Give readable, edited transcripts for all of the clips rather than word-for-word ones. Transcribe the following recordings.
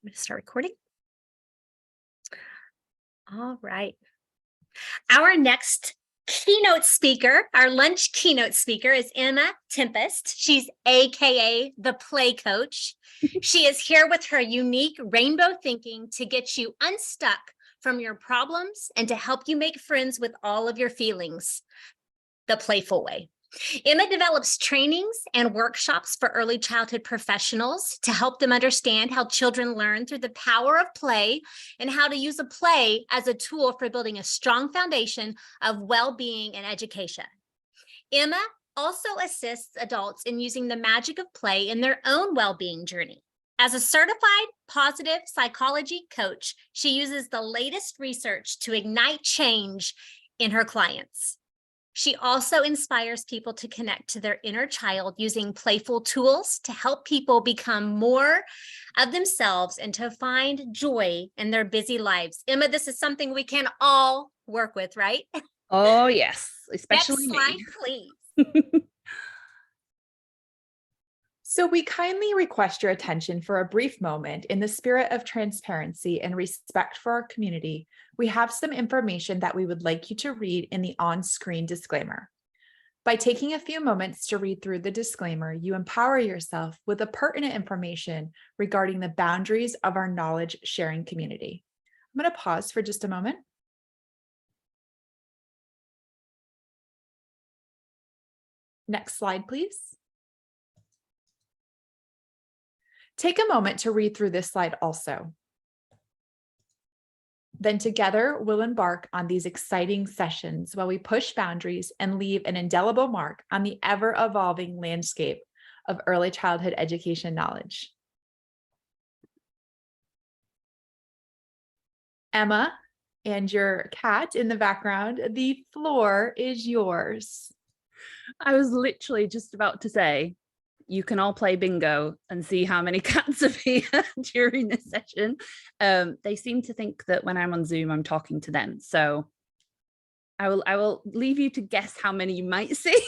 I'm going to start recording. All right. Our next keynote speaker, our lunch keynote speaker, is Emma Tempest. She's AKA the Play Coach. She is here with her unique rainbow thinking to get you unstuck from your problems and to help you make friends with all of your feelings the playful way. Emma develops trainings and workshops for early childhood professionals to help them understand how children learn through the power of play and how to use a play as a tool for building a strong foundation of well-being and education. Emma also assists adults in using the magic of play in their own well-being journey. As a certified positive psychology coach, she uses the latest research to ignite change in her clients. She also inspires people to connect to their inner child using playful tools to help people become more of themselves and to find joy in their busy lives. Emma, this is something we can all work with, right? Oh, yes, especially Next slide, me. please. So we kindly request your attention for a brief moment. In the spirit of transparency and respect for our community, we have some information that we would like you to read in the on-screen disclaimer. By taking a few moments to read through the disclaimer, you empower yourself with the pertinent information regarding the boundaries of our knowledge sharing community. I'm going to pause for just a moment. Next slide, please. Take a moment to read through this slide also. Then together we'll embark on these exciting sessions while we push boundaries and leave an indelible mark on the ever-evolving landscape of early childhood education knowledge. Emma and your cat in the background, the floor is yours. I was literally just about to say, you can all play bingo and see how many cats are here during this session. They seem to think that when I'm on Zoom, I'm talking to them. So I will leave you to guess how many you might see.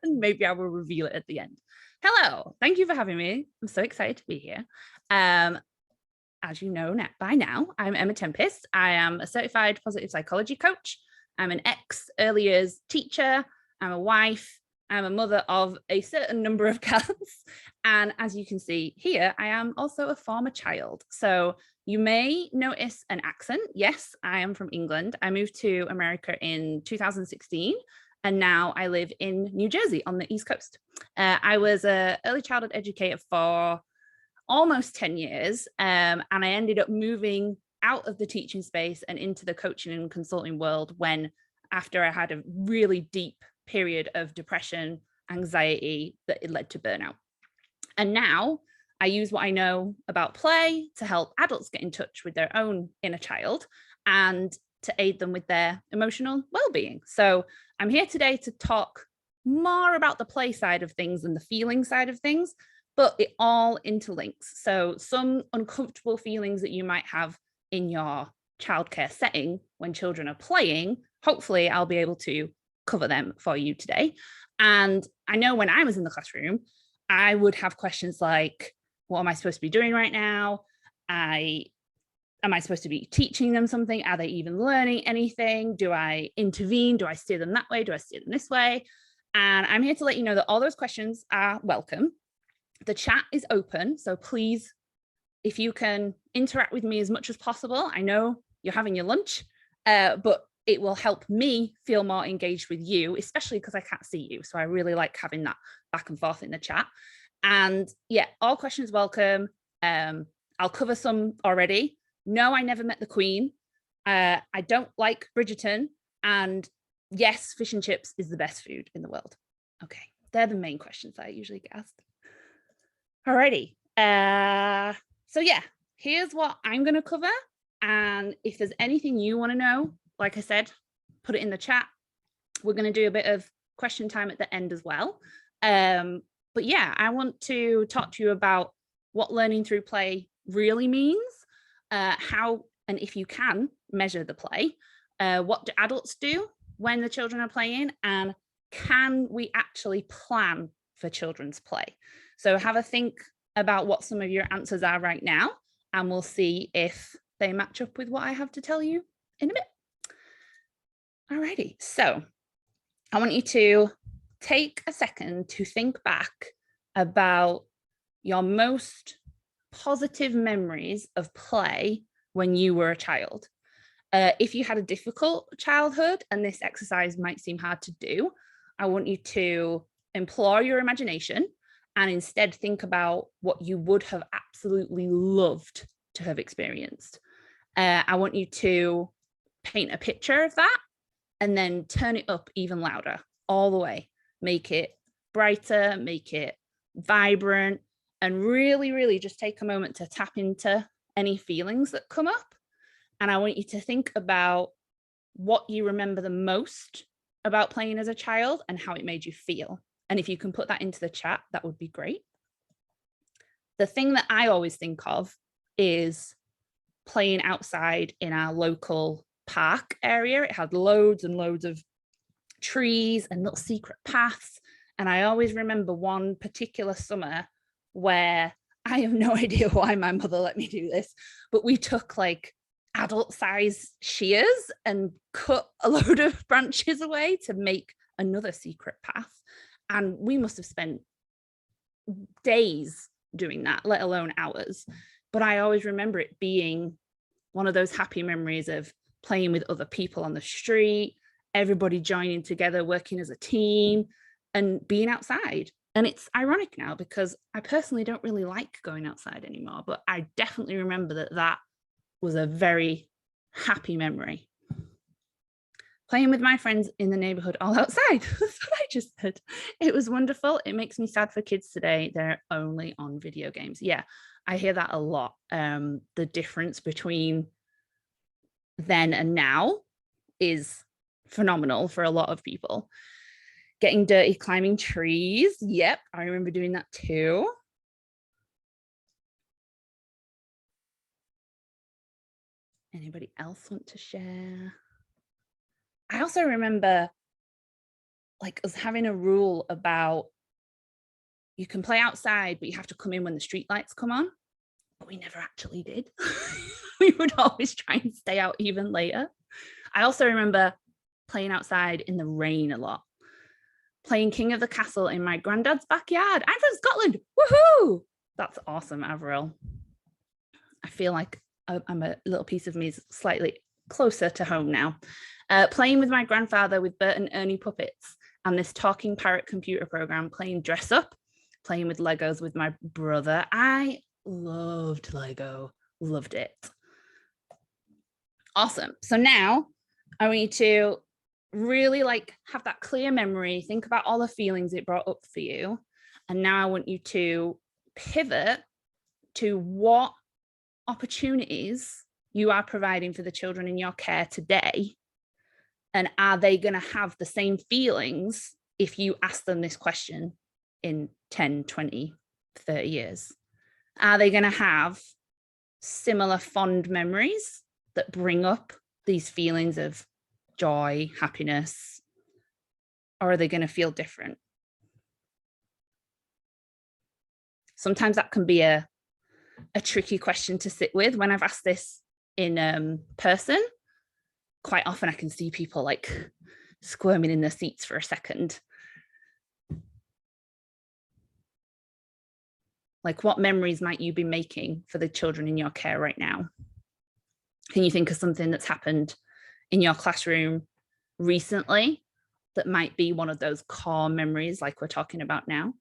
And maybe I will reveal it at the end. Hello, thank you for having me. I'm so excited to be here. As you know by now, I'm Emma Tempest. I am a certified positive psychology coach. I'm an ex-early years teacher. I'm a wife. I'm a mother of a certain number of cats. And as you can see here, I am also a former child. So you may notice an accent. Yes, I am from England. I moved to America in 2016. And now I live in New Jersey on the East Coast. I was an early childhood educator for almost 10 years. And I ended up moving out of the teaching space and into the coaching and consulting world after I had a really deep period of depression, anxiety that it led to burnout. And now I use what I know about play to help adults get in touch with their own inner child and to aid them with their emotional well-being. So I'm here today to talk more about the play side of things and the feeling side of things, but it all interlinks. So some uncomfortable feelings that you might have in your childcare setting when children are playing, hopefully I'll be able to cover them for you today. And I know when I was in the classroom, I would have questions like, what am I supposed to be doing right now? Am I supposed to be teaching them something? Are they even learning anything? Do I intervene? Do I steer them that way? Do I steer them this way? And I'm here to let you know that all those questions are welcome. The chat is open, so please, if you can interact with me as much as possible. I know you're having your lunch, but it will help me feel more engaged with you, especially because I can't see you. So I really like having that back and forth in the chat. And yeah, all questions welcome. I'll cover some already. No, I never met the Queen. I don't like Bridgerton. And yes, fish and chips is the best food in the world. Okay, they're the main questions that I usually get asked. Alrighty. So yeah, here's what I'm going to cover. And if there's anything you want to know, like I said, put it in the chat. We're going to do a bit of question time at the end as well. But yeah, I want to talk to you about what learning through play really means, how, and if you can, measure the play. What do adults do when the children are playing? And can we actually plan for children's play? So have a think about what some of your answers are right now. and we'll see if they match up with what I have to tell you in a bit. Alrighty, so I want you to take a second to think back about your most positive memories of play when you were a child. If you had a difficult childhood and this exercise might seem hard to do, I want you to employ your imagination and instead think about what you would have absolutely loved to have experienced. I want you to paint a picture of that and then turn it up even louder, all the way. Make it brighter, make it vibrant, and really, really just take a moment to tap into any feelings that come up. And I want you to think about what you remember the most about playing as a child and how it made you feel. And if you can put that into the chat, that would be great. The thing that I always think of is playing outside in our local park area. It had loads and loads of trees and little secret paths. And I always remember one particular summer where I have no idea why my mother let me do this, but we took like adult size shears and cut a load of branches away to make another secret path. And we must have spent days doing that, let alone hours. But I always remember it being one of those happy memories of playing with other people on the street, everybody joining together, working as a team and being outside. And it's ironic now because I personally don't really like going outside anymore, but I definitely remember that that was a very happy memory. Playing with my friends in the neighborhood all outside. That's what I just said. It was wonderful. It makes me sad for kids today. They're only on video games. Yeah, I hear that a lot. The difference between then and now is phenomenal for a lot of people. Getting dirty, climbing trees. Yep, I remember doing that too. Anybody else want to share? I also remember like us having a rule about you can play outside, but you have to come in when the street lights come on. But we never actually did. We would always try and stay out even later. I also remember playing outside in the rain a lot. Playing King of the Castle in my granddad's backyard. I'm from Scotland. Woohoo! That's awesome, Avril. I feel like I'm a little piece of me is slightly closer to home now. Playing with my grandfather with Bert and Ernie puppets and this talking parrot computer program, playing dress up, playing with Legos with my brother. I loved Lego, loved it. Awesome. So now I want you to really like have that clear memory, think about all the feelings it brought up for you. And now I want you to pivot to what opportunities you are providing for the children in your care today. And are they going to have the same feelings if you ask them this question in 10, 20, 30 years? Are they going to have similar fond memories that bring up these feelings of joy, happiness, or are they going to feel different? Sometimes that can be a tricky question to sit with. When I've asked this in person, quite often I can see people like squirming in their seats for a second. Like, what memories might you be making for the children in your care right now? Can you think of something that's happened in your classroom recently that might be one of those core memories like we're talking about now?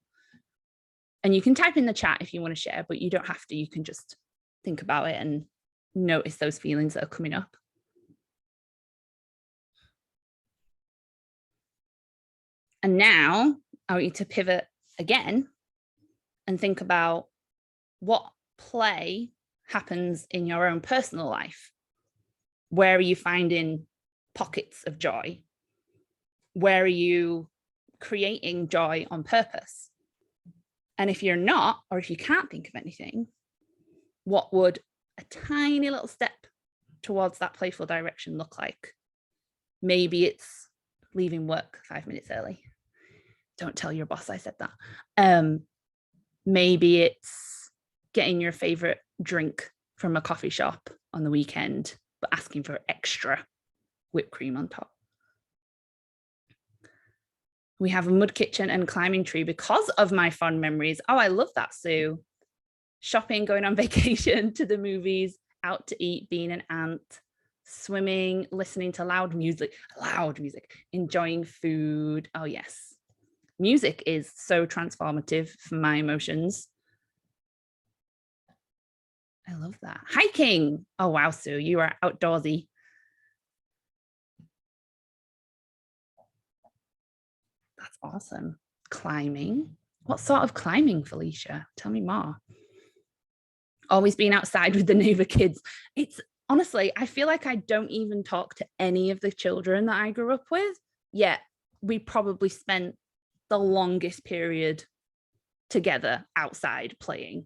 And you can type in the chat if you want to share, but you don't have to. You can just think about it and notice those feelings that are coming up. And now I want you to pivot again and think about what play happens in your own personal life. Where are you finding pockets of joy? Where are you creating joy on purpose? And if you're not, or if you can't think of anything, what would a tiny little step towards that playful direction look like? Maybe it's leaving work 5 minutes early. Don't tell your boss I said that. Maybe it's getting your favorite drink from a coffee shop on the weekend, but asking for extra whipped cream on top. We have a mud kitchen and climbing tree because of my fond memories. Oh, I love that, Sue. Shopping, going on vacation, to the movies, out to eat, being an aunt, swimming, listening to loud music, enjoying food. Oh, yes. Music is so transformative for my emotions. I love that. Hiking. Oh, wow, Sue, you are outdoorsy. That's awesome. Climbing. What sort of climbing, Felicia? Tell me more. Always being outside with the neighbor kids. It's honestly, I feel like I don't even talk to any of the children that I grew up with, yet we probably spent the longest period together outside playing.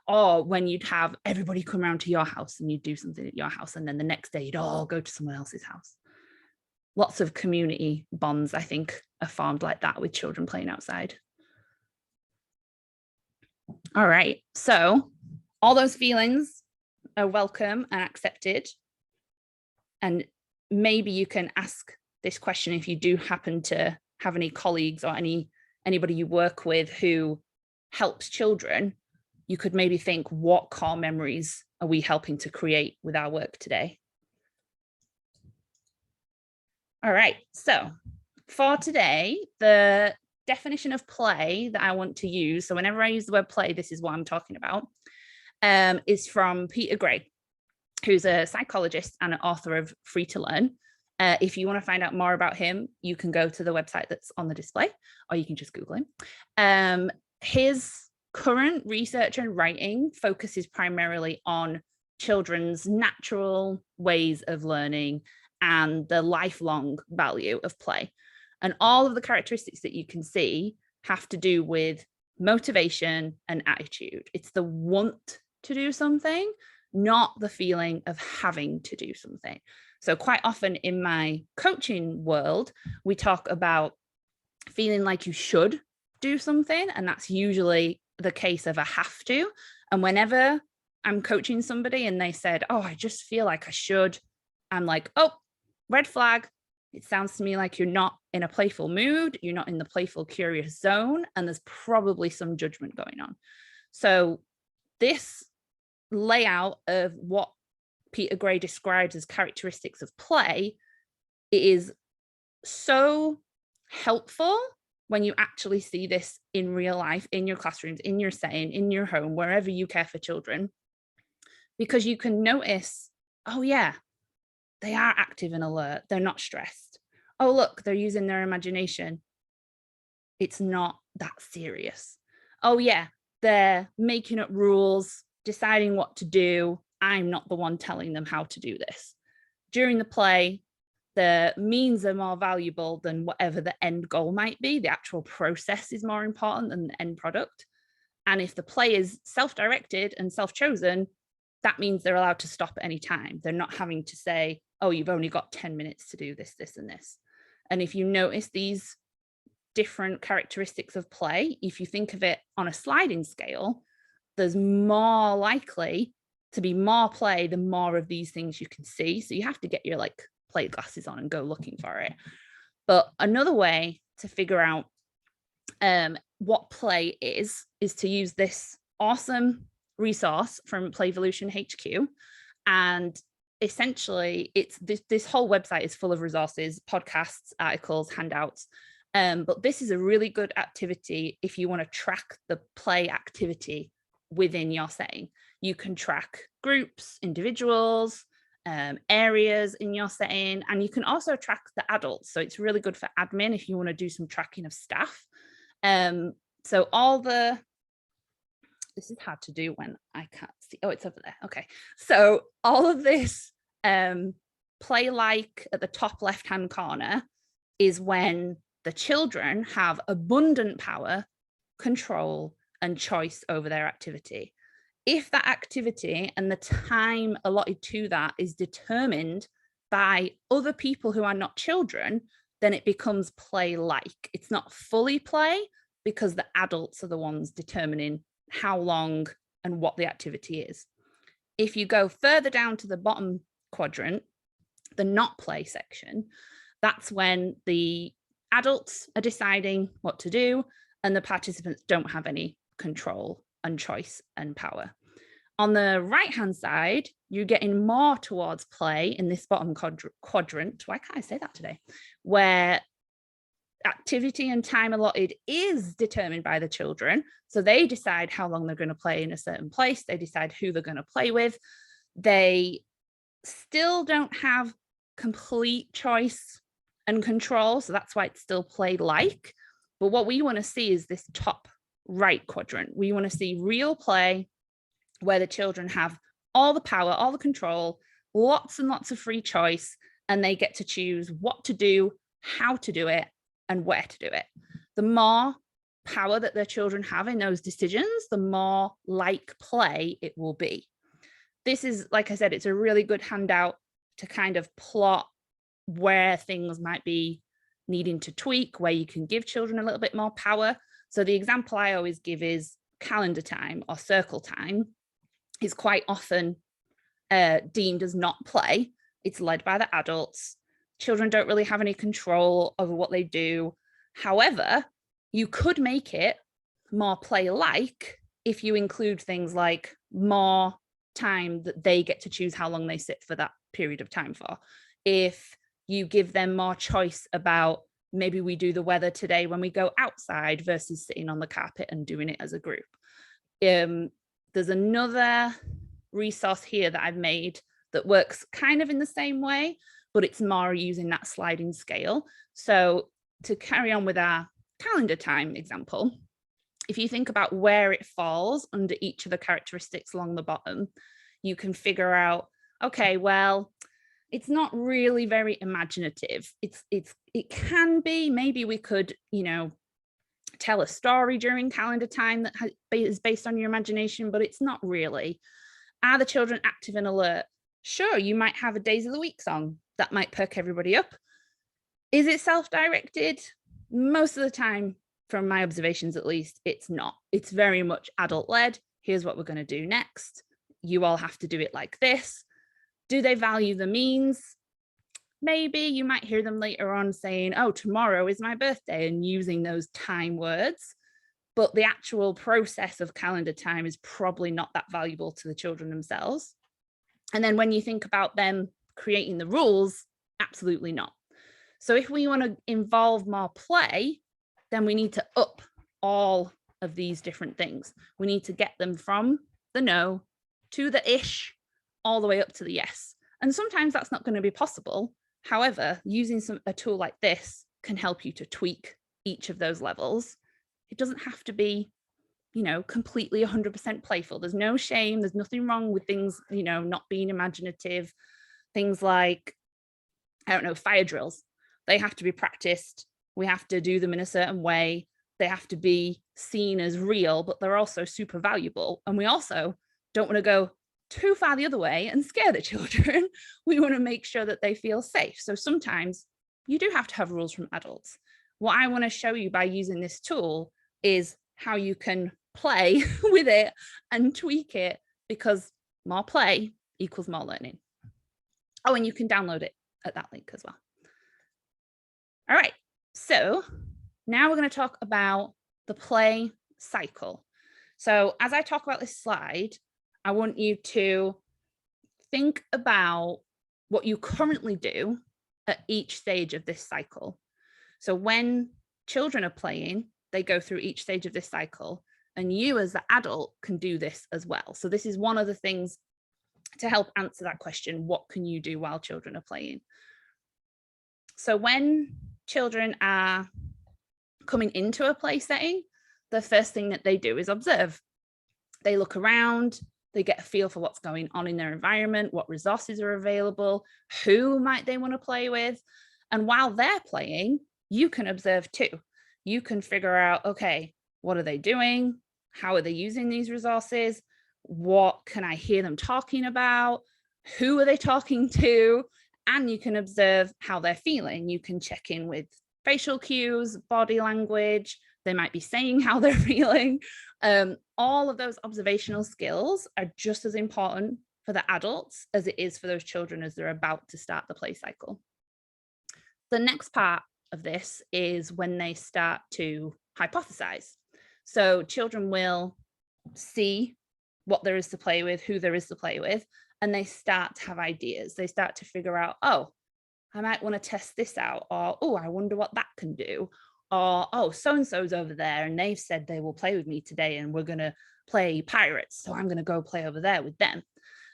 Or when you'd have everybody come around to your house and you'd do something at your house, and then the next day you'd all go to someone else's house. Lots of community bonds, I think, are formed like that with children playing outside. All right, so all those feelings are welcome and accepted. And maybe you can ask this question if you do happen to have any colleagues or anybody you work with who helps children. You could maybe think, what core memories are we helping to create with our work today? All right, so for today, the definition of play that I want to use, so whenever I use the word play, this is what I'm talking about, is from Peter Gray, who's a psychologist and an author of Free to Learn. If you want to find out more about him, you can go to the website that's on the display, or you can just Google him. His current research and writing focuses primarily on children's natural ways of learning and the lifelong value of play. And all of the characteristics that you can see have to do with motivation and attitude. It's the want to do something, not the feeling of having to do something. So quite often in my coaching world, we talk about feeling like you should do something, and that's usually the case of a have to. And whenever I'm coaching somebody and they said, oh, I just feel like I should, I'm like, oh, red flag. It sounds to me like you're not in a playful mood, you're not in the playful, curious zone, and there's probably some judgment going on. So this layout of what Peter Gray describes as characteristics of play, it is so helpful when you actually see this in real life, in your classrooms, in your setting, in your home, wherever you care for children, because you can notice, oh yeah, they are active and alert. They're not stressed. Oh, look, they're using their imagination. It's not that serious. Oh yeah, they're making up rules, deciding what to do. I'm not the one telling them how to do this. During the play, the means are more valuable than whatever the end goal might be. The actual process is more important than the end product. And if the play is self-directed and self-chosen, that means they're allowed to stop at any time. They're not having to say, oh, you've only got 10 minutes to do this, this, and this. And if you notice these different characteristics of play, if you think of it on a sliding scale, there's more likely to be more play the more of these things you can see. So you have to get your like play glasses on and go looking for it. But another way to figure out what play is to use this awesome resource from Playvolution HQ. And essentially it's this whole website is full of resources, podcasts, articles, handouts. But this is a really good activity if you want to track the play activity within your setting. You can track groups, individuals, areas in your setting, and you can also track the adults. So it's really good for admin if you want to do some tracking of staff. So all the, this is hard to do when I can't see. Oh, it's over there. Okay. So all of this play like at the top left-hand corner is when the children have abundant power, control, and choice over their activity. If that activity and the time allotted to that is determined by other people who are not children, then it becomes play-like. It's not fully play because the adults are the ones determining how long and what the activity is. If you go further down to the bottom quadrant, the not play section, that's when the adults are deciding what to do and the participants don't have any control and choice and power. On the right-hand side, you're getting more towards play in this bottom quadrant. Why can't I say that today? Where activity and time allotted is determined by the children. So they decide how long they're going to play in a certain place. They decide who they're going to play with. They still don't have complete choice and control. So that's why it's still play like. But what we want to see is this top right quadrant. We want to see real play where the children have all the power, all the control, lots and lots of free choice, and they get to choose what to do, how to do it, and where to do it. The more power that their children have in those decisions, the more like play it will be. This is, like I said, it's a really good handout to kind of plot where things might be needing to tweak, where you can give children a little bit more power. So the example I always give is calendar time or circle time is quite often deemed as not play. It's led by the adults. Children don't really have any control over what they do. However, you could make it more play-like if you include things like more time that they get to choose how long they sit for that period of time for. If you give them more choice about maybe we do the weather today when we go outside versus sitting on the carpet and doing it as a group. There's another resource here that I've made that works kind of in the same way, but it's more using that sliding scale. So to carry on with our calendar time example, if you think about where it falls under each of the characteristics along the bottom, you can figure out, okay, well, it's not really very imaginative. It can be, maybe we could, tell a story during calendar time that is based on your imagination, but it's not really. Are the children active and alert? Sure, you might have a days of the week song that might perk everybody up. Is it self-directed? Most of the time, from my observations at least, it's not. It's very much adult-led. Here's what we're going to do next. You all have to do it like this. Do they value the means? Maybe you might hear them later on saying, oh, tomorrow is my birthday, and using those time words. But the actual process of calendar time is probably not that valuable to the children themselves. And then when you think about them creating the rules, absolutely not. So if we want to involve more play, then we need to up all of these different things. We need to get them from the no to the ish, all the way up to the yes. And sometimes that's not going to be possible. However, using a tool like this can help you to tweak each of those levels. It doesn't have to be, completely 100% playful. There's no shame. There's nothing wrong with things, not being imaginative. Things like, fire drills. They have to be practiced. We have to do them in a certain way. They have to be seen as real, but they're also super valuable. And we also don't want to go too far the other way and scare the children. We want to make sure that they feel safe. So sometimes you do have to have rules from adults. What I want to show you by using this tool is how you can play with it and tweak it, because more play equals more learning. Oh, and you can download it at that link as well. All right, so now we're going to talk about the play cycle. So as I talk about this slide, I want you to think about what you currently do at each stage of this cycle. So when children are playing, they go through each stage of this cycle, and you as the adult can do this as well. So this is one of the things to help answer that question, what can you do while children are playing? So when children are coming into a play setting, the first thing that they do is observe. They look around, they get a feel for what's going on in their environment, what resources are available, who might they want to play with. And while they're playing, you can observe too. You can figure out, okay, what are they doing? How are they using these resources? What can I hear them talking about? Who are they talking to? And you can observe how they're feeling. You can check in with facial cues, body language. They might be saying how they're feeling. All of those observational skills are just as important for the adults as it is for those children as they're about to start the play cycle. The next part of this is when they start to hypothesize. So children will see what there is to play with, who there is to play with, and they start to have ideas. They start to figure out, oh, I might want to test this out, or, oh, I wonder what that can do, or, oh, so-and-so's over there and they've said they will play with me today and we're going to play pirates, so I'm going to go play over there with them.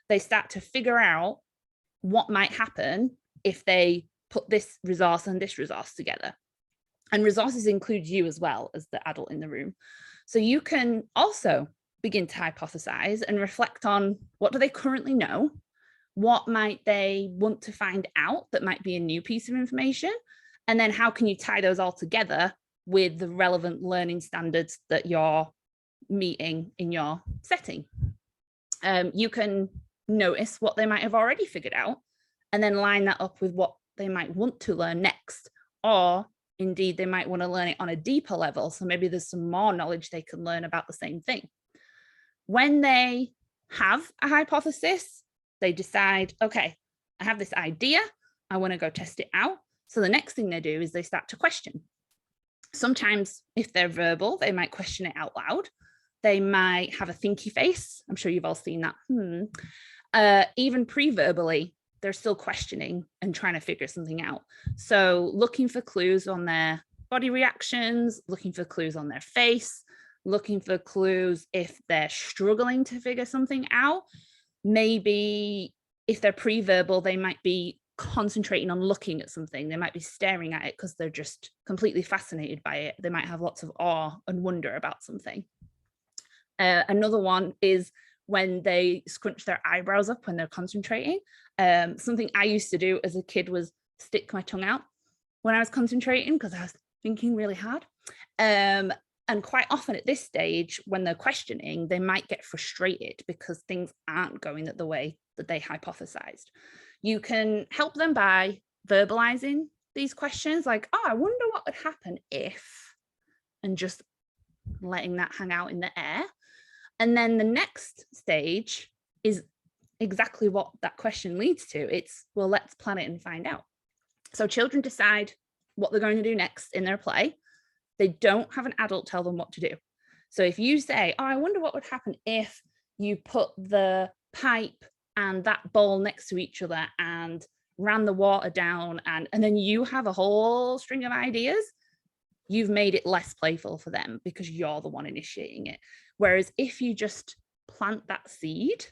They start to figure out what might happen if they put this resource and this resource together. And resources include you as well as the adult in the room. So you can also begin to hypothesize and reflect on, what do they currently know? What might they want to find out that might be a new piece of information? And then how can you tie those all together with the relevant learning standards that you're meeting in your setting? You can notice what they might have already figured out and then line that up with what they might want to learn next, or indeed they might want to learn it on a deeper level. So maybe there's some more knowledge they can learn about the same thing. When they have a hypothesis, they decide, okay, I have this idea, I want to go test it out. So the next thing they do is they start to question. Sometimes if they're verbal, they might question it out loud. They might have a thinky face. I'm sure you've all seen that. Even pre-verbally, they're still questioning and trying to figure something out. So looking for clues on their body reactions, looking for clues on their face, looking for clues if they're struggling to figure something out. Maybe if they're pre-verbal, they might be concentrating on looking at something. They might be staring at it because they're just completely fascinated by it. They might have lots of awe and wonder about something. Another one is when they scrunch their eyebrows up when they're concentrating. Something I used to do as a kid was stick my tongue out when I was concentrating because I was thinking really hard. And quite often at this stage, when they're questioning, they might get frustrated because things aren't going the way that they hypothesized. You can help them by verbalizing these questions like, oh, I wonder what would happen if, and just letting that hang out in the air. And then the next stage is exactly what that question leads to. It's, well, let's plan it and find out. So children decide what they're going to do next in their play. They don't have an adult tell them what to do. So if you say, oh, I wonder what would happen if you put the pipe and that bowl next to each other and ran the water down, and then you have a whole string of ideas, you've made it less playful for them because you're the one initiating it. Whereas if you just plant that seed,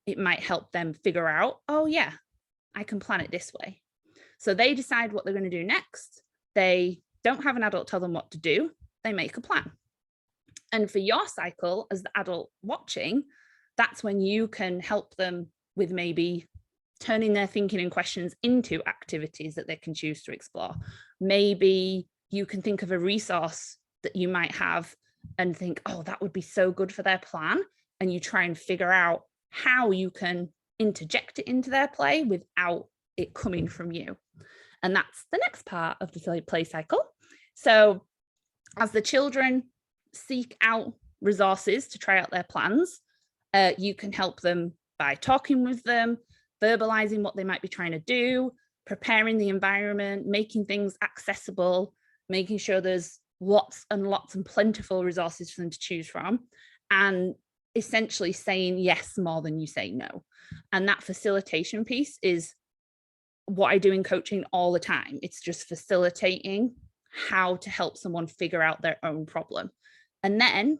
it might help them figure out, oh yeah, I can plan it this way. So they decide what they're going to do next. They don't have an adult tell them what to do. They make a plan. And for your cycle as the adult watching, that's when you can help them with maybe turning their thinking and questions into activities that they can choose to explore. Maybe you can think of a resource that you might have and think, oh, that would be so good for their plan. And you try and figure out how you can interject it into their play without it coming from you. And that's the next part of the play cycle. So as the children seek out resources to try out their plans, you can help them by talking with them, verbalizing what they might be trying to do, preparing the environment, making things accessible, making sure there's lots and lots and plentiful resources for them to choose from, and essentially saying yes more than you say no. And that facilitation piece is what I do in coaching all the time. It's just facilitating how to help someone figure out their own problem. And then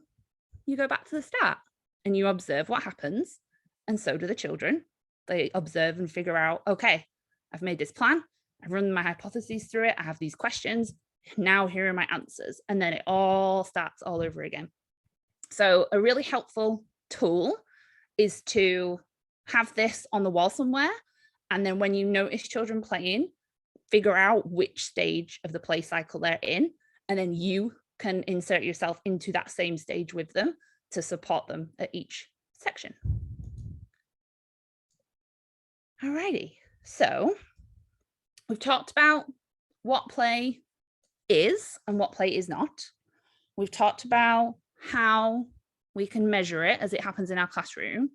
you go back to the start and you observe what happens. And so do the children. They observe and figure out, okay, I've made this plan. I've run my hypotheses through it. I have these questions. Now here are my answers. And then it all starts all over again. So a really helpful tool is to have this on the wall somewhere. And then when you notice children playing, figure out which stage of the play cycle they're in. And then you can insert yourself into that same stage with them to support them at each section. Alrighty, so we've talked about what play is and what play is not. We've talked about how we can measure it as it happens in our classroom.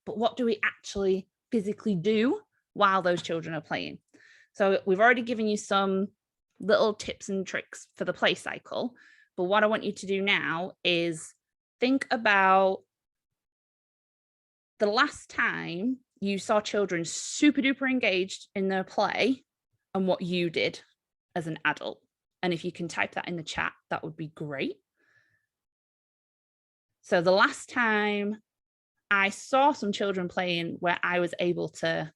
but what do we actually physically do while those children are playing? So we've already given you some little tips and tricks for the play cycle, but what I want you to do now is think about the last time you saw children super duper engaged in their play and what you did as an adult. And if you can type that in the chat, that would be great. So the last time I saw some children playing where I was able to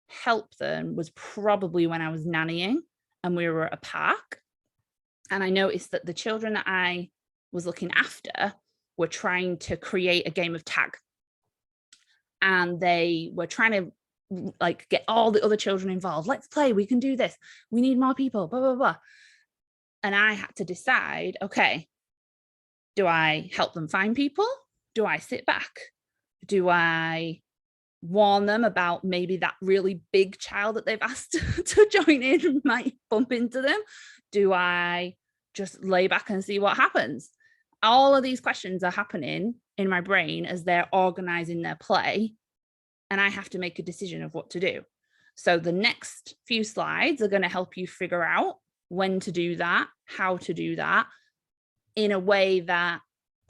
help them was probably when I was nannying and we were at a park. And I noticed that the children that I was looking after were trying to create a game of tag. And they were trying to like get all the other children involved. Let's play, we can do this. We need more people, blah, blah, blah. And I had to decide, okay, do I help them find people? Do I sit back? Do I warn them about maybe that really big child that they've asked to join in might bump into them? Do I just lay back and see what happens? All of these questions are happening in my brain as they're organizing their play, and I have to make a decision of what to do. So the next few slides are going to help you figure out when to do that, how to do that in a way that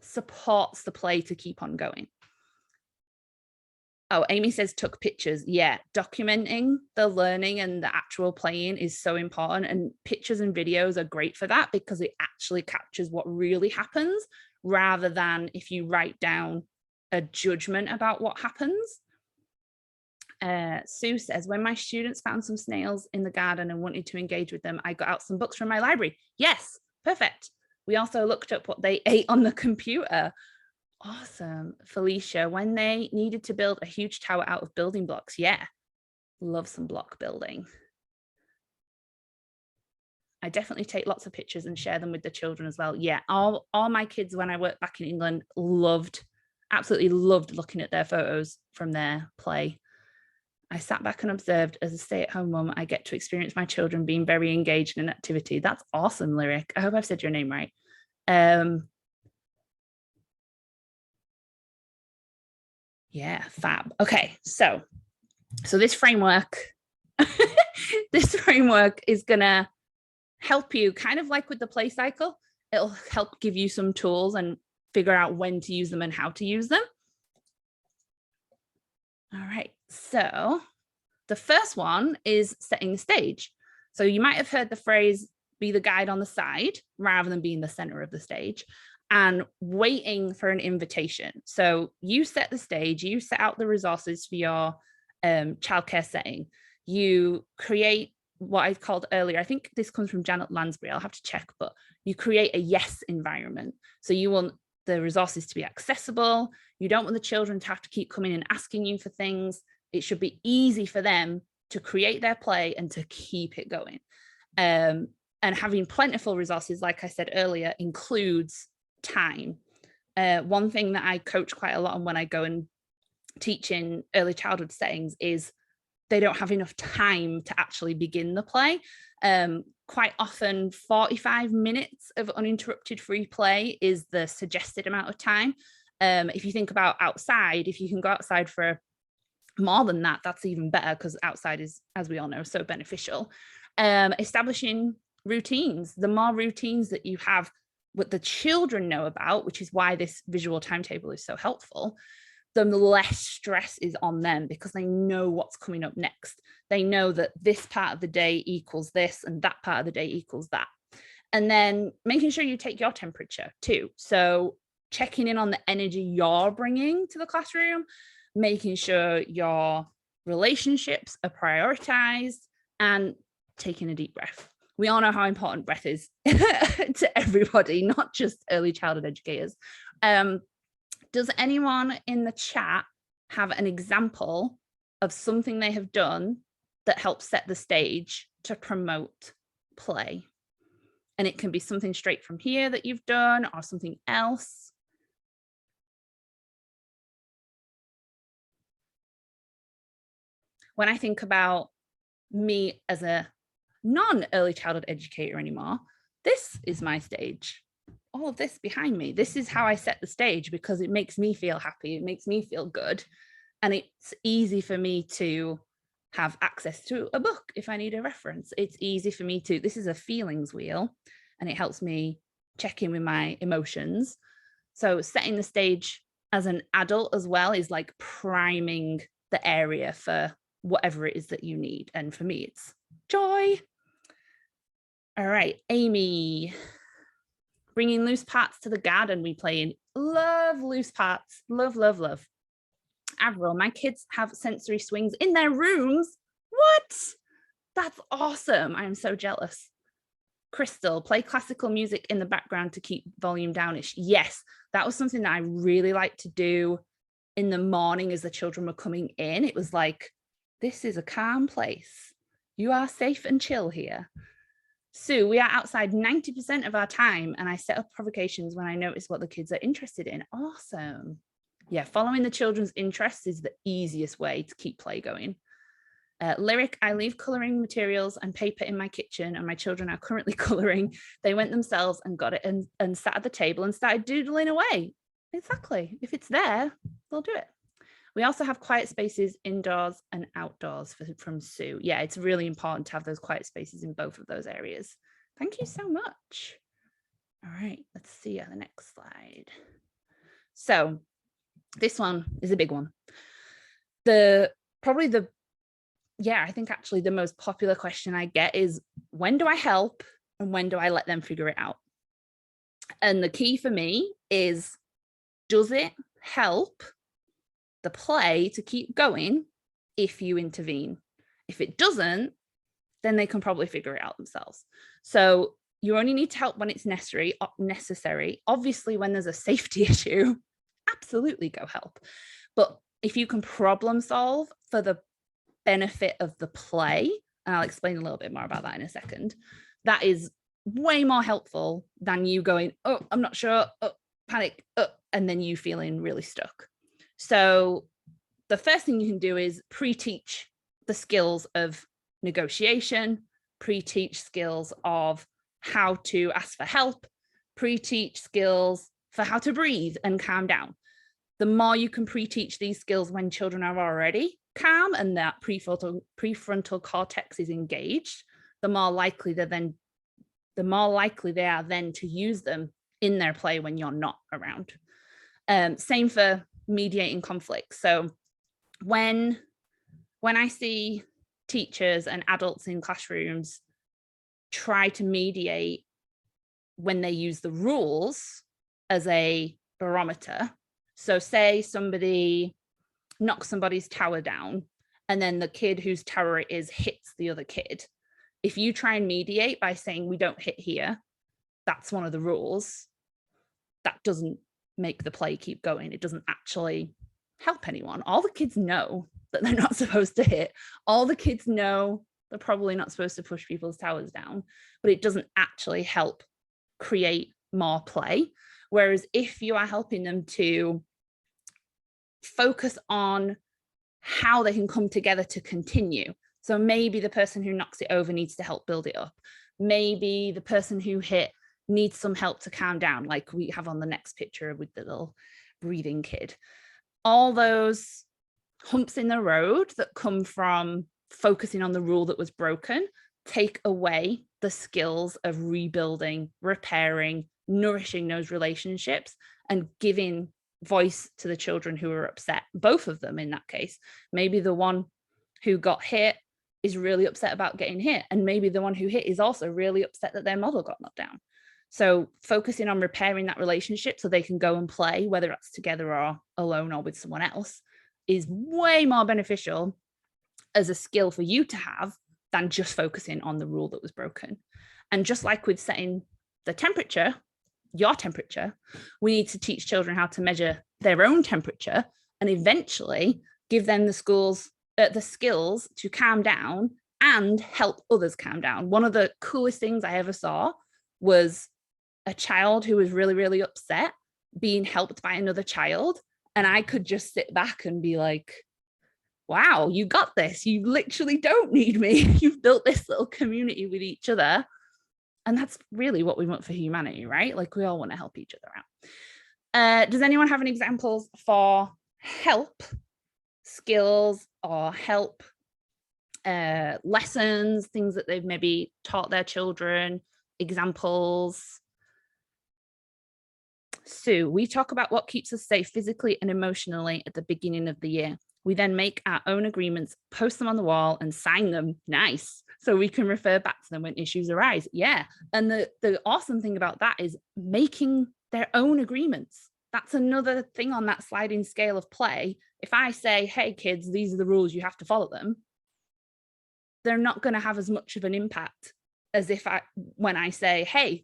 supports the play to keep on going. Oh, Amy says took pictures. Yeah, documenting the learning and the actual playing is so important. And pictures and videos are great for that because it actually captures what really happens rather than if you write down a judgment about what happens. Sue says, when my students found some snails in the garden and wanted to engage with them, I got out some books from my library. Yes, perfect. We also looked up what they ate on the computer. Awesome. Felicia, when they needed to build a huge tower out of building blocks. Yeah, love some block building. I definitely take lots of pictures and share them with the children as well. Yeah, all my kids when I worked back in England absolutely loved looking at their photos from their play. I sat back and observed. As a stay-at-home mom, I get to experience my children being very engaged in an activity. That's awesome, Lyric. I hope I've said your name right. Yeah, fab. Okay, so this framework, this framework is gonna help you kind of like with the play cycle. It'll help give you some tools and figure out when to use them and how to use them. All right, so the first one is setting the stage. So you might have heard the phrase, be the guide on the side rather than being the center of the stage, and waiting for an invitation. So you set the stage, you set out the resources for your childcare setting, you create what I called earlier, I think this comes from Janet Lansbury, I'll have to check, but you create a yes environment. So you want the resources to be accessible. You don't want the children to have to keep coming and asking you for things. It should be easy for them to create their play and to keep it going. And having plentiful resources, like I said earlier, includes time. One thing that I coach quite a lot on when I go and teach in early childhood settings is they don't have enough time to actually begin the play. Quite often 45 minutes of uninterrupted free play is the suggested amount of time. If you think about outside, if you can go outside for more than that, that's even better because outside is, as we all know, so beneficial. Establishing routines. The more routines that you have, what the children know about, which is why this visual timetable is so helpful, the less stress is on them because they know what's coming up next. They know that this part of the day equals this and that part of the day equals that. And then making sure you take your temperature too. So checking in on the energy you're bringing to the classroom, making sure your relationships are prioritized, and taking a deep breath. We all know how important breath is to everybody, not just early childhood educators. Does anyone in the chat have an example of something they have done that helps set the stage to promote play? And it can be something straight from here that you've done or something else. When I think about me as a non-early childhood educator anymore, this is my stage. all of this behind me. This is how I set the stage because it makes me feel happy. It makes me feel good. And it's easy for me to have access to a book if I need a reference. It's easy for me to, this is a feelings wheel, and it helps me check in with my emotions. So setting the stage as an adult as well is like priming the area for whatever it is that you need. And for me, it's joy. All right, Amy. Bringing loose parts to the garden we play in. Love loose parts. Love, love, love. Avril, my kids have sensory swings in their rooms. What? That's awesome. I am so jealous. Crystal, play classical music in the background to keep volume downish. Yes, that was something that I really liked to do in the morning as the children were coming in. It was like, this is a calm place. You are safe and chill here. Sue, we are outside 90% of our time, and I set up provocations when I notice what the kids are interested in. Awesome. Yeah, following the children's interests is the easiest way to keep play going. Lyric, I leave colouring materials and paper in my kitchen, and my children are currently colouring. They went themselves and got it and sat at the table and started doodling away. Exactly. If it's there, they'll do it. We also have quiet spaces indoors and outdoors from Sue. Yeah, it's really important to have those quiet spaces in both of those areas. Thank you so much. All right, let's see on the next slide. So this one is a big one. I think actually the most popular question I get is, when do I help and when do I let them figure it out? And the key for me is, does it help the play to keep going if you intervene? If it doesn't, then they can probably figure it out themselves. So you only need to help when it's necessary. Obviously, when there's a safety issue, absolutely go help. But if you can problem solve for the benefit of the play, and I'll explain a little bit more about that in a second, that is way more helpful than you going, oh, I'm not sure, oh, panic, oh, and then you feeling really stuck. So the first thing you can do is pre-teach the skills of negotiation, pre-teach skills of how to ask for help, pre-teach skills for how to breathe and calm down. The more you can pre-teach these skills when children are already calm and that prefrontal cortex is engaged, the more likely they are then to use them in their play when you're not around. Same for mediating conflict. So when I see teachers and adults in classrooms try to mediate when they use the rules as a barometer, so say somebody knocks somebody's tower down and then the kid whose tower it is hits the other kid. If you try and mediate by saying we don't hit here, that's one of the rules, that doesn't make the play keep going. It doesn't actually help anyone. All the kids know that they're not supposed to hit. All the kids know they're probably not supposed to push people's towers down, but it doesn't actually help create more play. Whereas if you are helping them to focus on how they can come together to continue. So maybe the person who knocks it over needs to help build it up. Maybe the person who hit needs some help to calm down, like we have on the next picture with the little breathing kid. All those humps in the road that come from focusing on the rule that was broken take away the skills of rebuilding, repairing, nourishing those relationships and giving voice to the children who are upset, both of them in that case. Maybe the one who got hit is really upset about getting hit, and maybe the one who hit is also really upset that their model got knocked down. So focusing on repairing that relationship so they can go and play, whether that's together or alone or with someone else, is way more beneficial as a skill for you to have than just focusing on the rule that was broken. And just like with setting the temperature, your temperature, we need to teach children how to measure their own temperature and eventually give them the skills to calm down and help others calm down. One of the coolest things I ever saw was a child who was really, really upset being helped by another child. And I could just sit back and be like, wow, you got this. You literally don't need me. You've built this little community with each other. And that's really what we want for humanity, right? Like we all want to help each other out. Does anyone have any examples for help skills or help lessons, things that they've maybe taught their children, examples? Sue, we talk about what keeps us safe physically and emotionally at the beginning of the year. We then make our own agreements, post them on the wall and sign them. Nice. So we can refer back to them when issues arise. Yeah. And the awesome thing about that is making their own agreements. That's another thing on that sliding scale of play. If I say, hey, kids, these are the rules, you have to follow them, they're not going to have as much of an impact as if when I say, hey,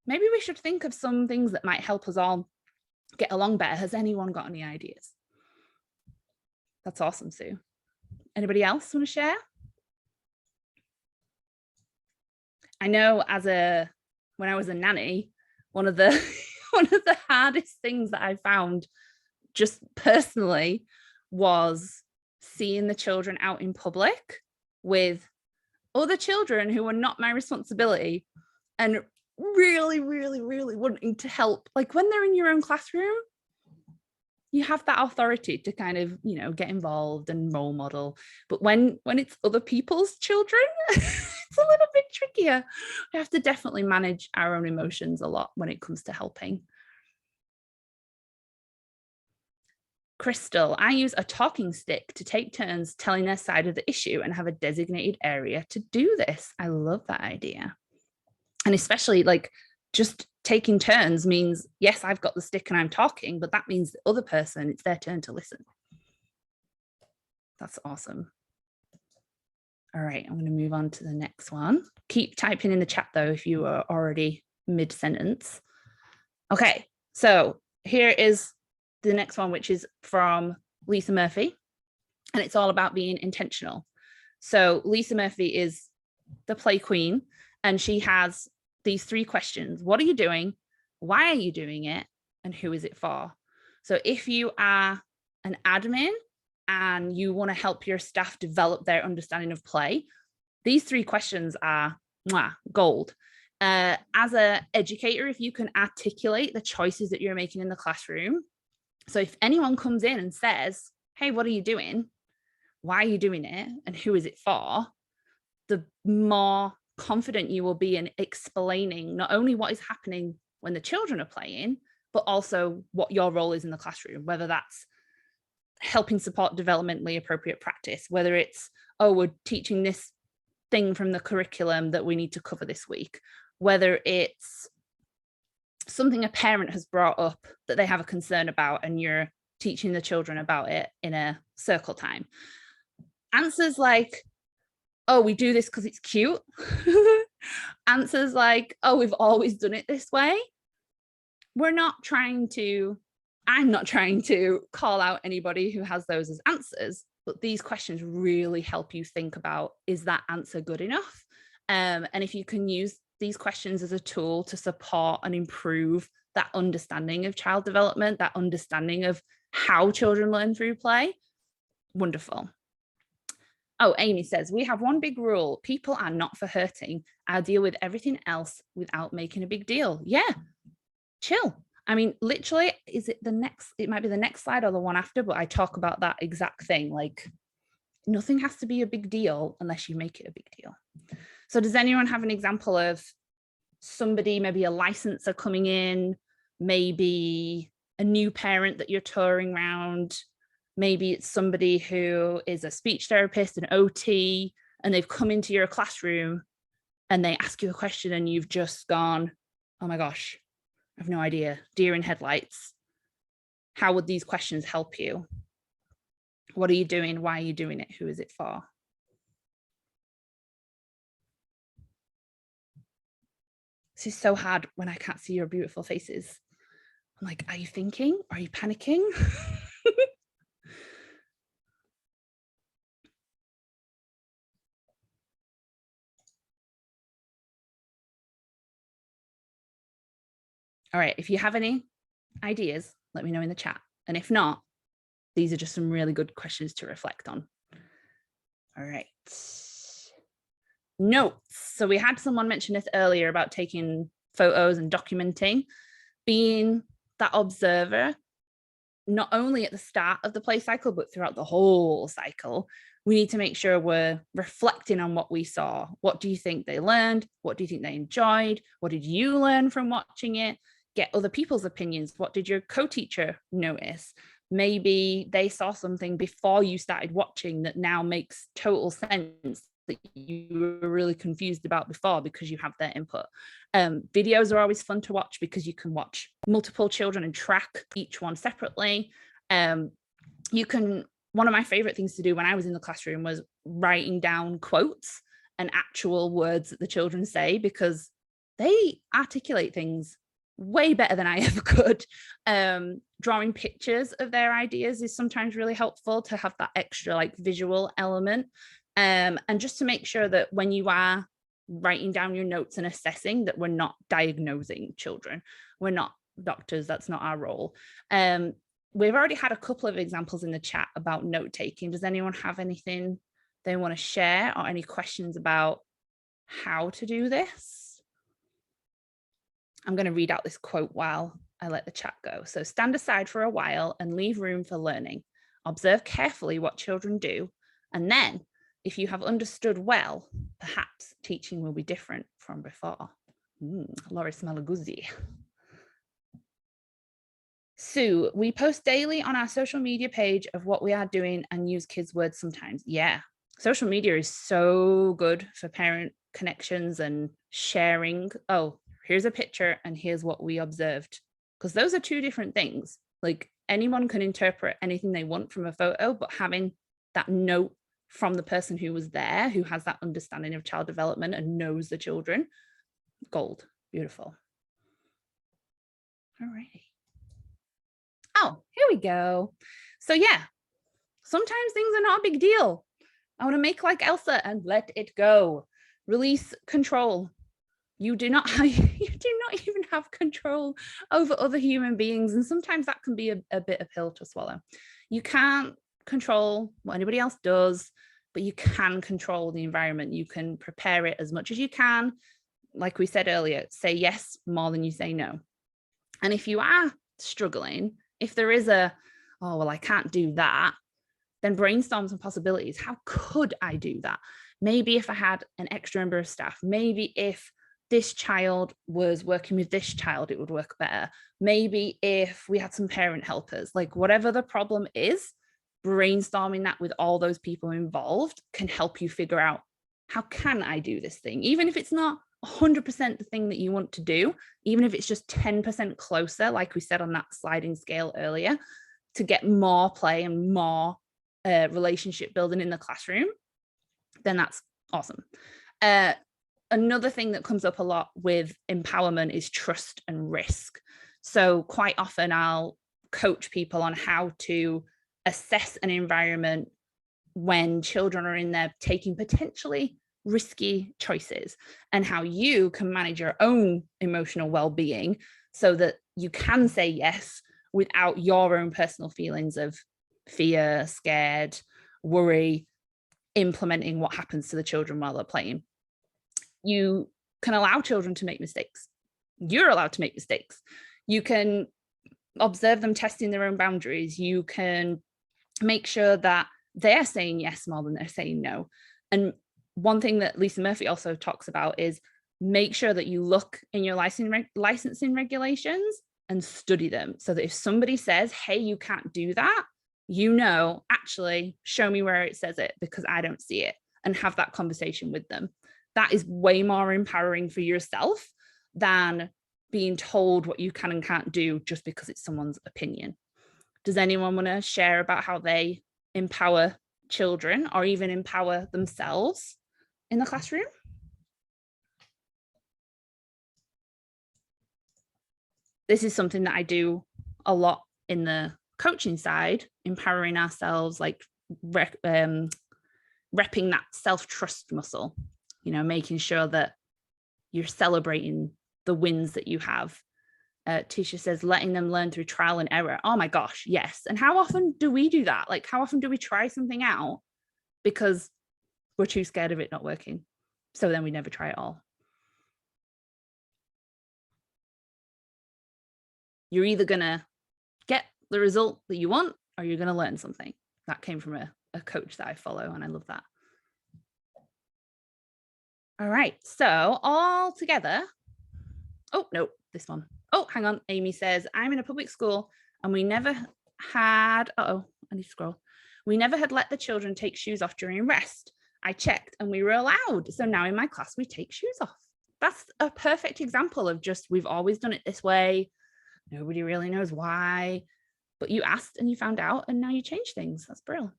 maybe we should think of some things that might help us all get along better. Has anyone got any ideas? That's awesome, Sue. Anybody else want to share? I know when I was a nanny, one of the hardest things that I found just personally was seeing the children out in public with other children who were not my responsibility and really, really, really wanting to help. Like when they're in your own classroom, you have that authority to kind of, get involved and role model. But when it's other people's children, it's a little bit trickier. We have to definitely manage our own emotions a lot when it comes to helping. Crystal, I use a talking stick to take turns telling their side of the issue and have a designated area to do this. I love that idea. And especially like just taking turns means, yes, I've got the stick and I'm talking, but that means the other person, it's their turn to listen. That's awesome. All right, I'm going to move on to the next one. Keep typing in the chat though, if you are already mid-sentence. Okay, so here is the next one, which is from Lisa Murphy, and it's all about being intentional. So Lisa Murphy is the play queen, and she has these 3 questions. What are you doing? Why are you doing it? And who is it for? So if you are an admin and you want to help your staff develop their understanding of play, these 3 questions are gold. As an educator, if you can articulate the choices that you're making in the classroom. So if anyone comes in and says, hey, what are you doing? Why are you doing it? And who is it for? The more confident you will be in explaining not only what is happening when the children are playing, but also what your role is in the classroom, whether that's helping support developmentally appropriate practice, whether it's, oh, we're teaching this thing from the curriculum that we need to cover this week, whether it's something a parent has brought up that they have a concern about and you're teaching the children about it in a circle time. Answers like, oh, we do this because it's cute. Answers like, oh, we've always done it this way. I'm not trying to call out anybody who has those as answers, but these questions really help you think about, is that answer good enough? And if you can use these questions as a tool to support and improve that understanding of child development, that understanding of how children learn through play, wonderful. Oh, Amy says, we have one big rule. People are not for hurting. I'll deal with everything else without making a big deal. Yeah, chill. I mean, literally, it might be the next slide or the one after, but I talk about that exact thing. Like, nothing has to be a big deal unless you make it a big deal. So does anyone have an example of somebody, maybe a licensor coming in, maybe a new parent that you're touring around, maybe it's somebody who is a speech therapist, an OT, and they've come into your classroom and they ask you a question and you've just gone, oh my gosh, I have no idea, deer in headlights. How would these questions help you? What are you doing? Why are you doing it? Who is it for? This is so hard when I can't see your beautiful faces. I'm like, are you thinking? Are you panicking? All right, if you have any ideas, let me know in the chat. And if not, these are just some really good questions to reflect on. All right. Notes. So we had someone mention this earlier about taking photos and documenting, being that observer, not only at the start of the play cycle, but throughout the whole cycle. We need to make sure we're reflecting on what we saw. What do you think they learned? What do you think they enjoyed? What did you learn from watching it? Get other people's opinions. What did your co-teacher notice? Maybe they saw something before you started watching that now makes total sense that you were really confused about before because you have their input. Videos are always fun to watch because you can watch multiple children and track each one separately. One of my favorite things to do when I was in the classroom was writing down quotes and actual words that the children say, because they articulate things way better than I ever could. Drawing pictures of their ideas is sometimes really helpful to have that extra like visual element. And just to make sure that when you are writing down your notes and assessing, that we're not diagnosing children. We're not doctors, that's not our role. We've already had a couple of examples in the chat about note taking. Does anyone have anything they want to share or any questions about how to do this? I'm going to read out this quote while I let the chat go. So, stand aside for a while and leave room for learning. Observe carefully what children do. And then, if you have understood well, perhaps teaching will be different from before. Loris Malaguzzi. Sue, we post daily on our social media page of what we are doing and use kids' words sometimes. Yeah, social media is so good for parent connections and sharing. Oh, here's a picture and here's what we observed. Because those are two different things. Like anyone can interpret anything they want from a photo, but having that note from the person who was there, who has that understanding of child development and knows the children, gold, beautiful. All right. Oh, here we go. So yeah, sometimes things are not a big deal. I want to make like Elsa and let it go. Release control. You do not even have control over other human beings. And sometimes that can be a bit of pill to swallow. You can't control what anybody else does, but you can control the environment. You can prepare it as much as you can. Like we said earlier, say yes more than you say no. And if you are struggling, if there is oh, well, I can't do that, then brainstorm some possibilities. How could I do that? Maybe if I had an extra member of staff, maybe if this child was working with this child, it would work better. Maybe if we had some parent helpers, like whatever the problem is, brainstorming that with all those people involved can help you figure out, how can I do this thing? Even if it's not 100% the thing that you want to do, even if it's just 10% closer, like we said on that sliding scale earlier, to get more play and more relationship building in the classroom, then that's awesome. Another thing that comes up a lot with empowerment is trust and risk. So quite often I'll coach people on how to assess an environment when children are in there taking potentially risky choices, and how you can manage your own emotional well-being so that you can say yes without your own personal feelings of fear, scared, worry, implementing what happens to the children while they're playing. You can allow children to make mistakes. You're allowed to make mistakes. You can observe them testing their own boundaries. You can make sure that they're saying yes more than they're saying no. And one thing that Lisa Murphy also talks about is make sure that you look in your licensing regulations and study them, so that if somebody says, hey, you can't do that, you know, actually show me where it says it because I don't see it, and have that conversation with them. That is way more empowering for yourself than being told what you can and can't do just because it's someone's opinion. Does anyone want to share about how they empower children or even empower themselves in the classroom? This is something that I do a lot in the coaching side, empowering ourselves, like repping that self-trust muscle, you know, making sure that you're celebrating the wins that you have. Tisha says, letting them learn through trial and error. Oh my gosh, yes. And how often do we do that? Like, how often do we try something out because we're too scared of it not working? So then we never try it all. You're either going to get the result that you want, or you're going to learn something. That came from a coach that I follow, and I love that. All right, so all together. Oh, no, this one. Oh, hang on. Amy says, I'm in a public school and we never had, I need to scroll. We never had let the children take shoes off during rest. I checked and we were allowed. So now in my class, we take shoes off. That's a perfect example of just, we've always done it this way. Nobody really knows why, but you asked and you found out and now you change things. That's brilliant.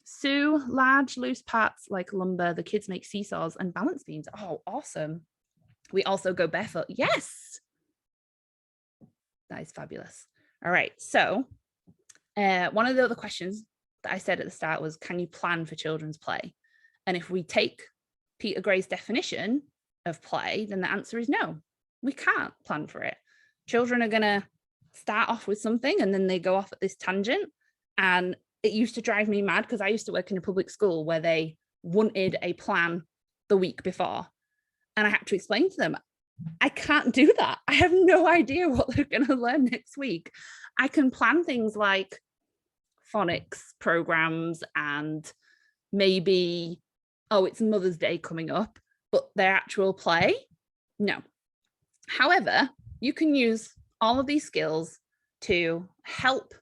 Sue, large loose parts like lumber, the kids make seesaws and balance beams. Oh, awesome. We also go barefoot. Yes. That is fabulous. All right. So one of the other questions that I said at the start was, can you plan for children's play? And if we take Peter Gray's definition of play, then the answer is no, we can't plan for it. Children are going to start off with something and then they go off at this tangent. And it used to drive me mad because I used to work in a public school where they wanted a plan the week before. And I had to explain to them, I can't do that. I have no idea what they're going to learn next week. I can plan things like phonics programs and maybe, oh, it's Mother's Day coming up, but their actual play, no. However, you can use all of these skills to help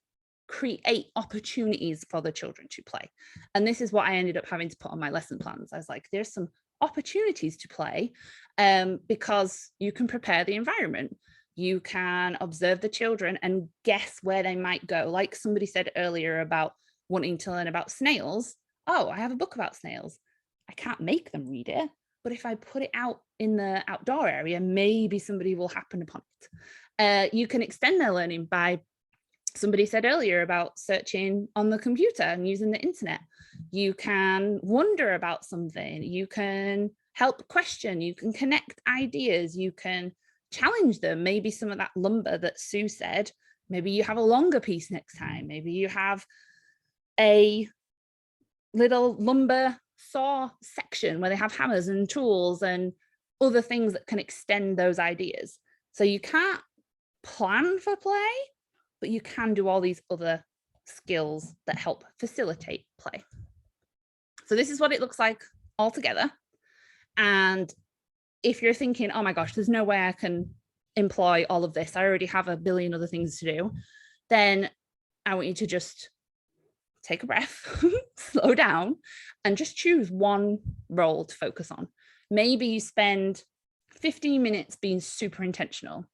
create opportunities for the children to play. And this is what I ended up having to put on my lesson plans. I was like, there's some opportunities to play because you can prepare the environment. You can observe the children and guess where they might go. Like somebody said earlier about wanting to learn about snails. Oh, I have a book about snails. I can't make them read it, but if I put it out in the outdoor area, maybe somebody will happen upon it. You can extend their learning by, somebody said earlier about searching on the computer and using the internet. You can wonder about something, you can help question, you can connect ideas, you can challenge them. Maybe some of that lumber that Sue said, maybe you have a longer piece next time. Maybe you have a little lumber saw section where they have hammers and tools and other things that can extend those ideas. So you can't plan for play, but you can do all these other skills that help facilitate play. So this is what it looks like all together. And if you're thinking, oh my gosh, there's no way I can employ all of this, I already have a billion other things to do, then I want you to just take a breath, slow down, and just choose one role to focus on. Maybe you spend 15 minutes being super intentional.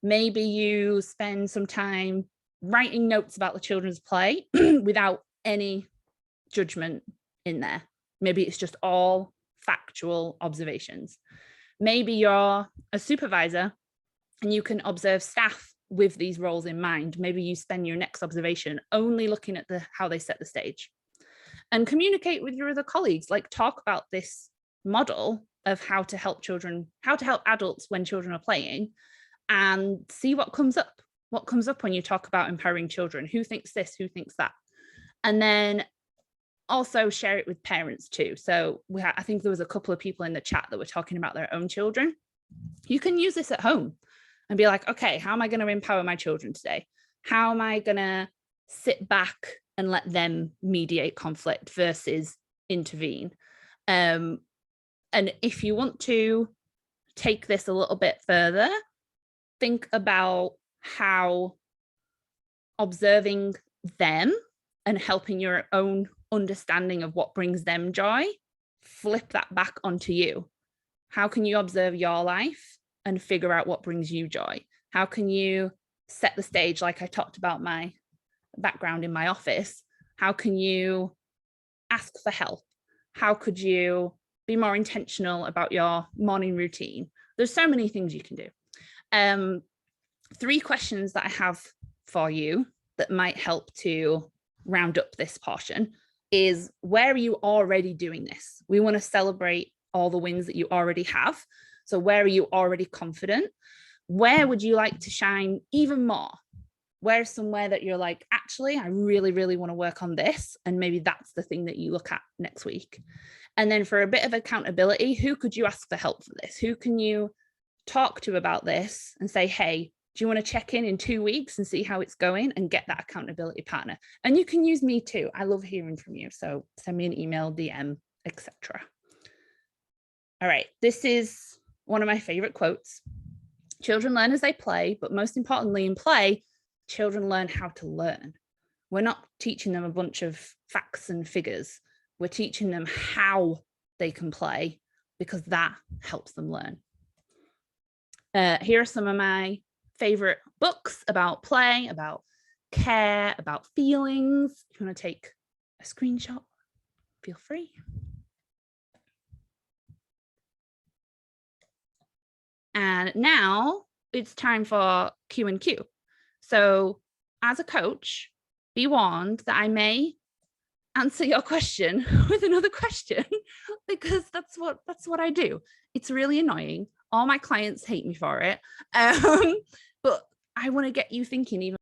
Maybe you spend some time writing notes about the children's play without any judgment in there. Maybe it's just all factual observations. Maybe you're a supervisor and you can observe staff with these roles in mind. Maybe you spend your next observation only looking at how they set the stage. And communicate with your other colleagues, like talk about this model of how to help children, how to help adults when children are playing, and see what comes up. What comes up when you talk about empowering children? Who thinks this? Who thinks that? And then also share it with parents too. So I think there was a couple of people in the chat that were talking about their own children. You can use this at home and be like, okay, how am I going to empower my children today? How am I going to sit back and let them mediate conflict versus intervene? And if you want to take this a little bit further, think about how observing them and helping your own understanding of what brings them joy, flip that back onto you. How can you observe your life and figure out what brings you joy? How can you set the stage, like I talked about my background in my office? How can you ask for help? How could you be more intentional about your morning routine? There's so many things you can do. 3 questions that I have for you that might help to round up this portion is, where are you already doing this? We want to celebrate all the wins that you already have. So where are you already confident? Where would you like to shine even more? Where's somewhere that you're like, actually, I really, really want to work on this. And maybe that's the thing that you look at next week. And then for a bit of accountability, who could you ask for help for this? Who can you talk to about this and say, hey, do you want to check in 2 weeks and see how it's going, and get that accountability partner? And you can use me too. I love hearing from you. So send me an email, DM, etc. All right. This is one of my favorite quotes. Children learn as they play, but most importantly, in play, children learn how to learn. We're not teaching them a bunch of facts and figures. We're teaching them how they can play, because that helps them learn. Here are some of my favorite books about play, about care, about feelings. If you want to take a screenshot, feel free. And now it's time for Q&Q. So as a coach, be warned that I may answer your question with another question, because that's what I do. It's really annoying. All my clients hate me for it. But I want to get you thinking even